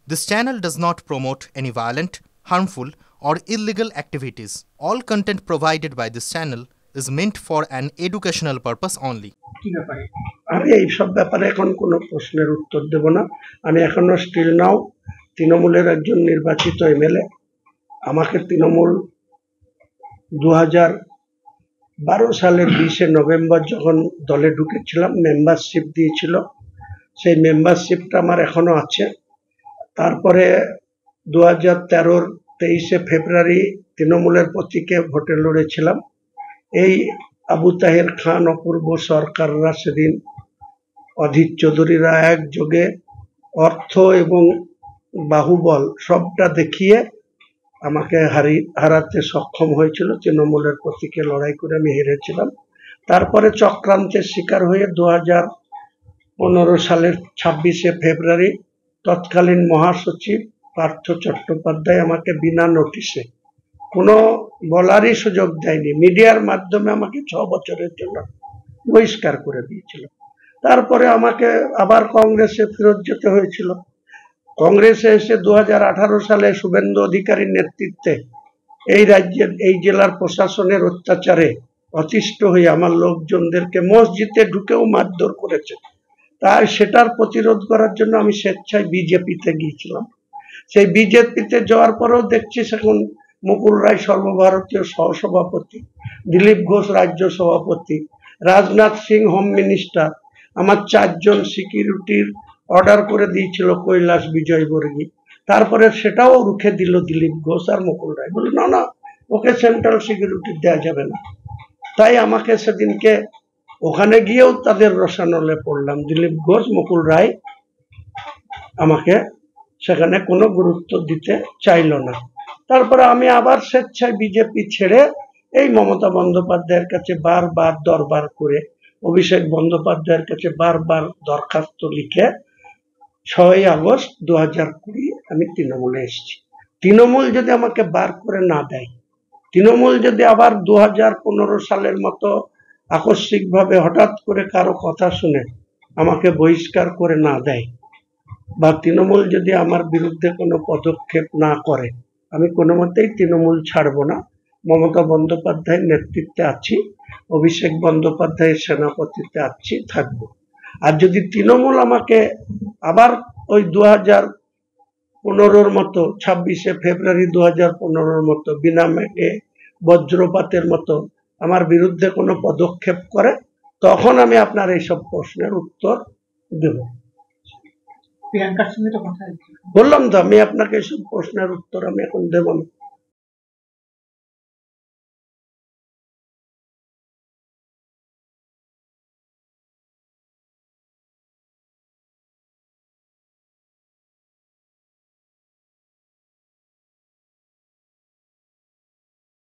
This channel does not promote any violent, harmful, or illegal activities. All content provided by this channel is meant for an educational purpose only. আমি এই সব ব্যাপারে এখন কোনো প্রশ্নের উত্তর দেব না। আমি এখনো স্টিল নাও তৃণমূলের একজন নির্বাচিত এমএলএ। আমাকে তৃণমূল 2012 সালের 20 নভেম্বর যখন দলে ঢুকেছিলাম মেম্বারশিপ দিয়েছিল, সেই মেম্বারশিপটা আমার এখনো আছে। তারপরে 2013-র 23 ফেব্রুয়ারি তৃণমূলের প্রতীকে ভোটে লড়েছিলাম। এই আবু তাহের খান, অপূর্ব সরকাররা সেদিন অধীর চৌধুরীরা একযোগে অর্থ এবং বাহুবল সবটা দেখিয়ে আমাকে হারাতে সক্ষম হয়েছিল। তৃণমূলের প্রতীকে লড়াই করে আমি হেরেছিলাম। তারপরে চক্রান্তের শিকার হয়ে 2015 সালের 26 ফেব্রুয়ারি তৎকালীন মহাসচিব পার্থ চট্টোপাধ্যায় আমাকে বিনা নোটিশে, কোনো বলারই সুযোগ দেয়নি, মিডিয়ার মাধ্যমে আমাকে 6 বছরের জন্য বহিষ্কার করে দিয়েছিল। তারপরে আমাকে আবার কংগ্রেসে ফেরত যেতে হয়েছিল। কংগ্রেসে এসে 2018 সালে শুভেন্দু অধিকারীর নেতৃত্বে এই রাজ্যের এই জেলার প্রশাসনের অত্যাচারে অতিষ্ঠ হয়ে আমার লোকজনদেরকে মসজিদে ঢুকেও মারধর করেছে। তাই সেটার প্রতিরোধ করার জন্য আমি স্বেচ্ছায় বিজেপিতে গিয়েছিলাম। সেই বিজেপিতে যাওয়ার পরেও দেখছি এখন মুকুল রায় সর্বভারতীয় সহসভাপতি, দিলীপ ঘোষ রাজ্য সভাপতি, রাজনাথ সিং হোম মিনিস্টার, আমার 4 জন সিকিউরিটির অর্ডার করে দিয়েছিল কৈলাস বিজয়বর্গী। তারপরে সেটাও রুখে দিল দিলীপ ঘোষ আর মুকুল রায়, বলল না ওকে সেন্ট্রাল সিকিউরিটি দেওয়া যাবে না। তাই আমাকে সেদিনকে ওখানে গিয়েও তাদের রসানলে পড়লাম। দিলীপ ঘোষ, মুকুল রায় আমাকে সেখানে কোনো গুরুত্ব দিতে চাইল না। তারপরে আমি আবার স্বেচ্ছায় বিজেপি ছেড়ে এই মমতা বন্দ্যোপাধ্যায়ের কাছে বারবার দরবার করে, অভিষেক বন্দ্যোপাধ্যায়ের কাছে বারবার দরখাস্ত লিখে 6 আগস্ট 2020 আমি তৃণমূলে এসেছি। তৃণমূল যদি আমাকে বার করে না দেয়, তৃণমূল যদি আবার 2015 সালের মতো আকস্মিকভাবে হঠাৎ করে কারো কথা শুনে আমাকে বহিষ্কার করে না দেয়, বা তৃণমূল যদি আমার বিরুদ্ধে কোনো পদক্ষেপ না করে, আমি কোনো মতেই তৃণমূল ছাড়বো না। মমতা বন্দ্যোপাধ্যায়ের নেতৃত্বে আছি, অভিষেক বন্দ্যোপাধ্যায়ের সেনাপতিত্বে আছি, থাকবো। আর যদি তৃণমূল আমাকে আবার ওই 2015-র মতো 26 ফেব্রুয়ারি 2015-র মতো বিনা মেঘে বজ্রপাতের মতো আমার বিরুদ্ধে কোনো পদক্ষেপ করে, তখন আমি আপনার এইসব প্রশ্নের উত্তর দেব। বললাম তো আমি আপনাকে এইসব প্রশ্নের উত্তর আমি এখন দেব না।